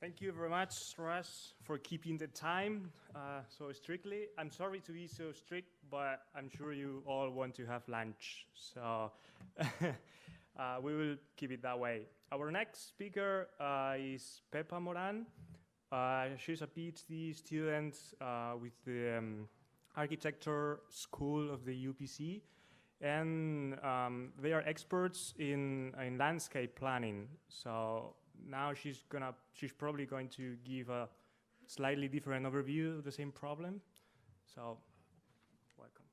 Thank you very much, Russ, for keeping the time so strictly. I'm sorry to be so strict, but I'm sure you all want to have lunch. So we will keep it that way. Our next speaker is Pepa Moran. She's a PhD student with the Architecture School of the UPC. And they are experts in landscape planning. So now she's probably going to give a slightly different overview of the same problem. So, welcome.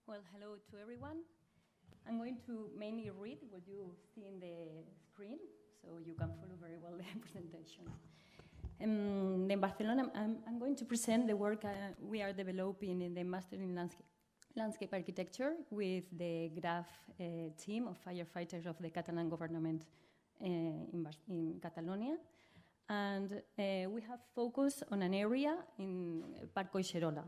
Well, hello to everyone. I'm going to mainly read what you see in the screen, so you can follow very well the presentation. In Barcelona, I'm going to present the work we are developing in the Master in Landscape Architecture with the GRAF team of firefighters of the Catalan government in Catalonia. And we have focused on an area in Park Collserola.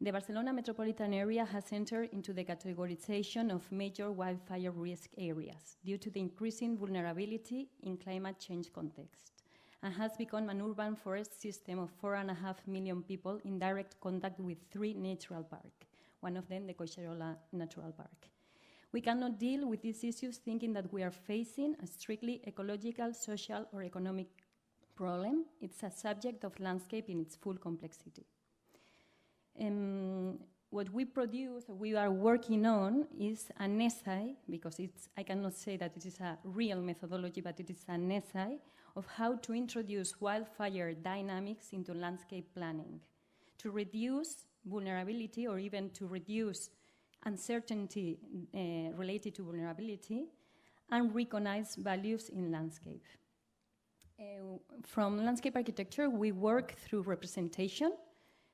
The Barcelona metropolitan area has entered into the categorization of major wildfire risk areas due to the increasing vulnerability in climate change context, and has become an urban forest system of 4.5 million people in direct contact with 3 natural parks, one of them the Collserola Natural Park. We cannot deal with these issues thinking that we are facing a strictly ecological, social, or economic problem. It's a subject of landscape in its full complexity. What we produce, or we are working on, is an essay, because I cannot say that it is a real methodology, but it is an essay of how to introduce wildfire dynamics into landscape planning, to reduce vulnerability or even to reduce uncertainty related to vulnerability, and recognize values in landscape. From landscape architecture, we work through representation.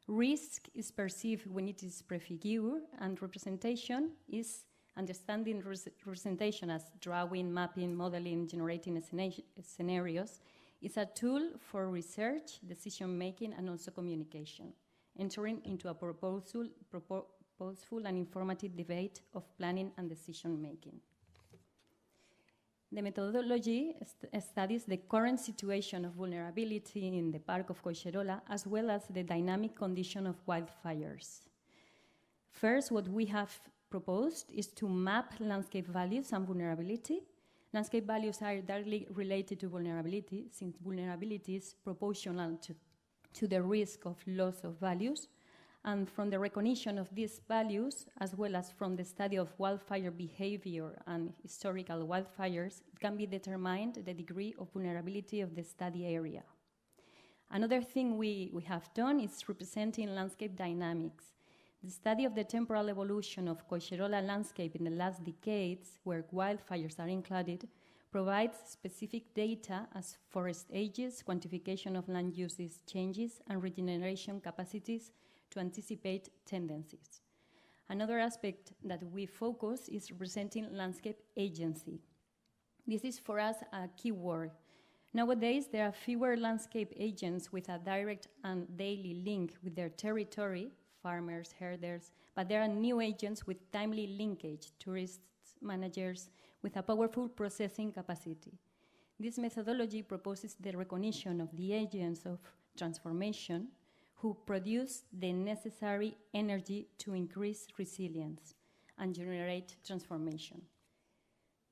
Risk is perceived when it is prefigured, and representation is understanding representation as drawing, mapping, modeling, generating scenarios is a tool for research, decision-making, and also communication, entering into a purposeful and informative debate of planning and decision-making. The methodology studies the current situation of vulnerability in the Park of Collserola, as well as the dynamic condition of wildfires. First, what we have proposed is to map landscape values and vulnerability. Landscape values are directly related to vulnerability, since vulnerability is proportional to the risk of loss of values. And from the recognition of these values, as well as from the study of wildfire behavior and historical wildfires, it can be determined the degree of vulnerability of the study area. Another thing we have done is representing landscape dynamics. The study of the temporal evolution of Collserola landscape in the last decades, where wildfires are included, provides specific data as forest ages, quantification of land uses changes, and regeneration capacities to anticipate tendencies. Another aspect that we focus is representing landscape agency. This is for us a key word. Nowadays, there are fewer landscape agents with a direct and daily link with their territory, farmers, herders, but there are new agents with timely linkage, tourists, managers, with a powerful processing capacity. This methodology proposes the recognition of the agents of transformation who produce the necessary energy to increase resilience and generate transformation.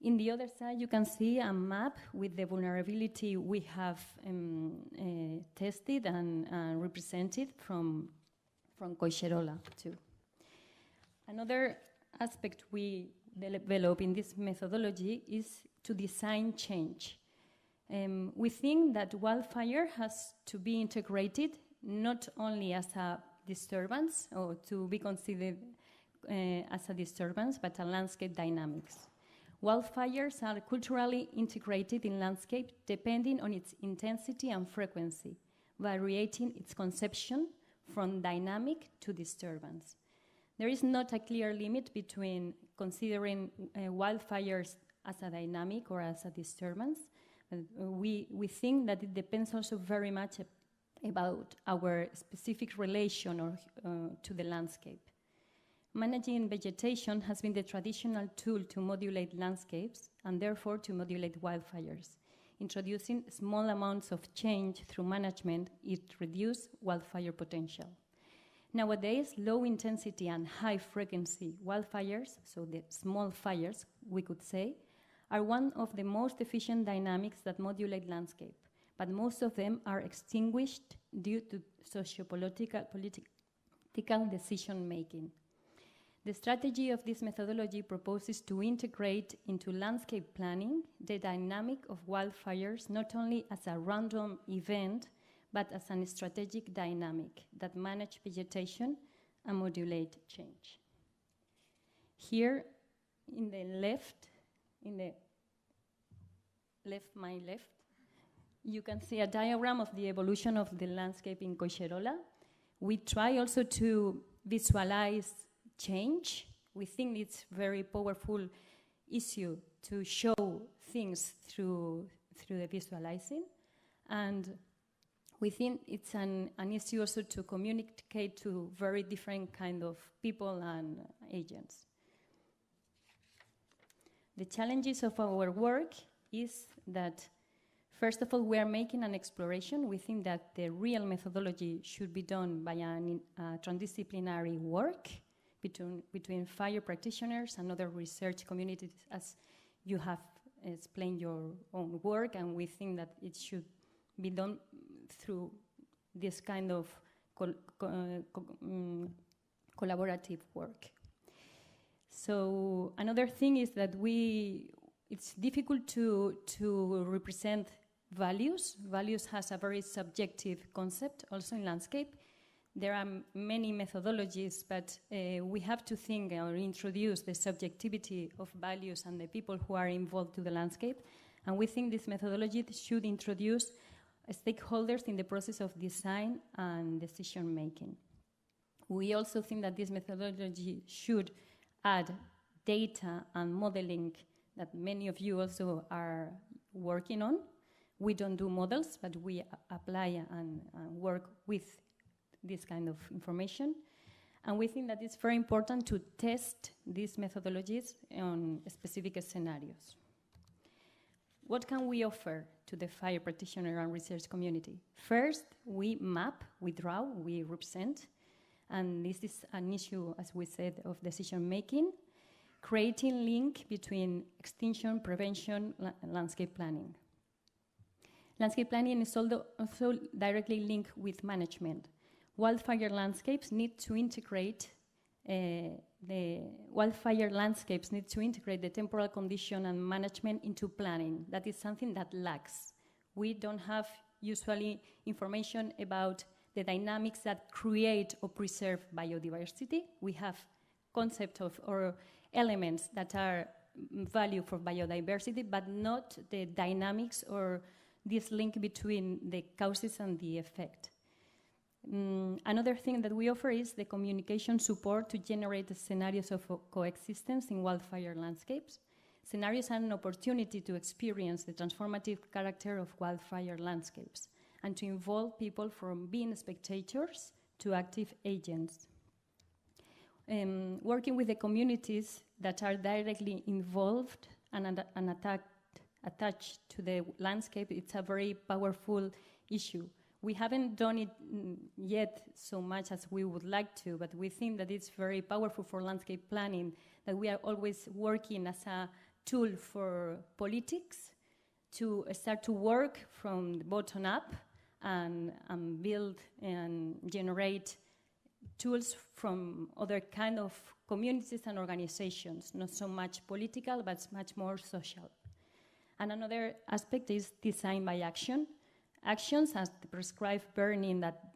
In the other side, you can see a map with the vulnerability we have tested and represented from Collserola too. Another aspect we develop in this methodology is to design change. We think that wildfire has to be integrated not only as a disturbance or to be considered as a disturbance, but a landscape dynamics. Wildfires are culturally integrated in landscape depending on its intensity and frequency, varying its conception from dynamic to disturbance. There is not a clear limit between considering wildfires as a dynamic or as a disturbance. We think that it depends also very much about our specific relation to the landscape. Managing vegetation has been the traditional tool to modulate landscapes and therefore to modulate wildfires. Introducing small amounts of change through management, it reduces wildfire potential. Nowadays, low intensity and high frequency wildfires, so the small fires, we could say, are one of the most efficient dynamics that modulate landscape, but most of them are extinguished due to sociopolitical decision making. The strategy of this methodology proposes to integrate into landscape planning the dynamic of wildfires not only as a random event, but as a strategic dynamic that manage vegetation and modulate change. Here in the left, my left, you can see a diagram of the evolution of the landscape in Collserola. We try also to visualize change. We think it's a very powerful issue to show things through the visualizing. And we think it's an issue also to communicate to very different kind of people and agents. The challenges of our work is that, first of all, we are making an exploration. We think that the real methodology should be done by a transdisciplinary work between fire practitioners and other research communities, as you have explained your own work, and we think that it should be done through this kind of collaborative work. So another thing is that it's difficult to represent values. Values has a very subjective concept also in landscape. There are many methodologies, but we have to think or introduce the subjectivity of values and the people who are involved to the landscape. And we think this methodology should introduce stakeholders in the process of design and decision making. We also think that this methodology should add data and modeling that many of you also are working on. We don't do models, but we apply and work with this kind of information. And we think that it's very important to test these methodologies on specific scenarios. What can we offer to the fire practitioner and research community? First, we map, we draw, we represent, and this is an issue, as we said, of decision making, creating link between extinction, prevention, and landscape planning. Landscape planning is also directly linked with management. Wildfire landscapes need to integrate the temporal condition and management into planning. That is something that lacks. We don't have usually information about the dynamics that create or preserve biodiversity. We have concepts or elements that are value for biodiversity, but not the dynamics or this link between the causes and the effect. Another thing that we offer is the communication support to generate the scenarios of coexistence in wildfire landscapes. Scenarios are an opportunity to experience the transformative character of wildfire landscapes and to involve people from being spectators to active agents. Working with the communities that are directly involved and attached to the landscape, it's a very powerful issue. We haven't done it yet so much as we would like to, but we think that it's very powerful for landscape planning, that we are always working as a tool for politics to start to work from the bottom up and build and generate tools from other kind of communities and organizations, not so much political, but much more social. And another aspect is design by action. Actions as the prescribed burning that,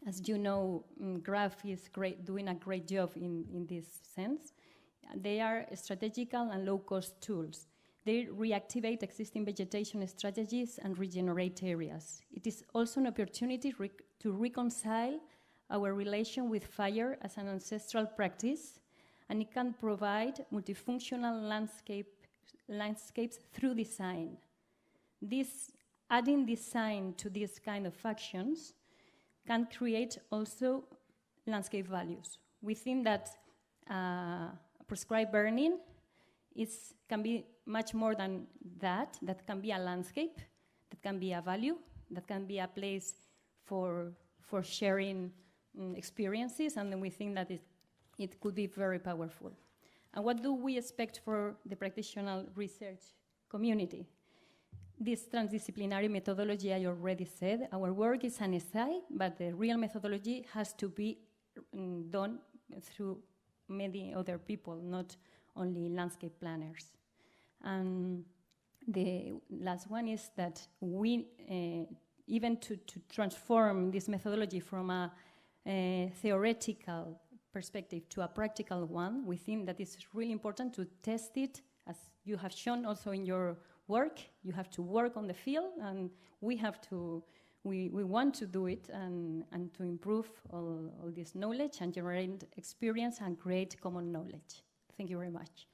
as you know, Graph is doing a great job in this sense. They are strategical and low-cost tools. They reactivate existing vegetation strategies and regenerate areas. It is also an opportunity to reconcile our relation with fire as an ancestral practice, and it can provide multifunctional landscapes through design. Adding design to these kind of actions can create also landscape values. We think that prescribed burning can be much more than that. That can be a landscape, that can be a value, that can be a place for sharing experiences, and then we think that it could be very powerful. And what do we expect for the practitioner research community? This transdisciplinary methodology, I already said, our work is an essay, but the real methodology has to be done through many other people, not only landscape planners. And the last one is that we, even to transform this methodology from a theoretical perspective to a practical one, we think that it's really important to test it, as you have shown also in your work. You have to work on the field, and we want to do it and to improve all this knowledge and generate experience and create common knowledge. Thank you very much.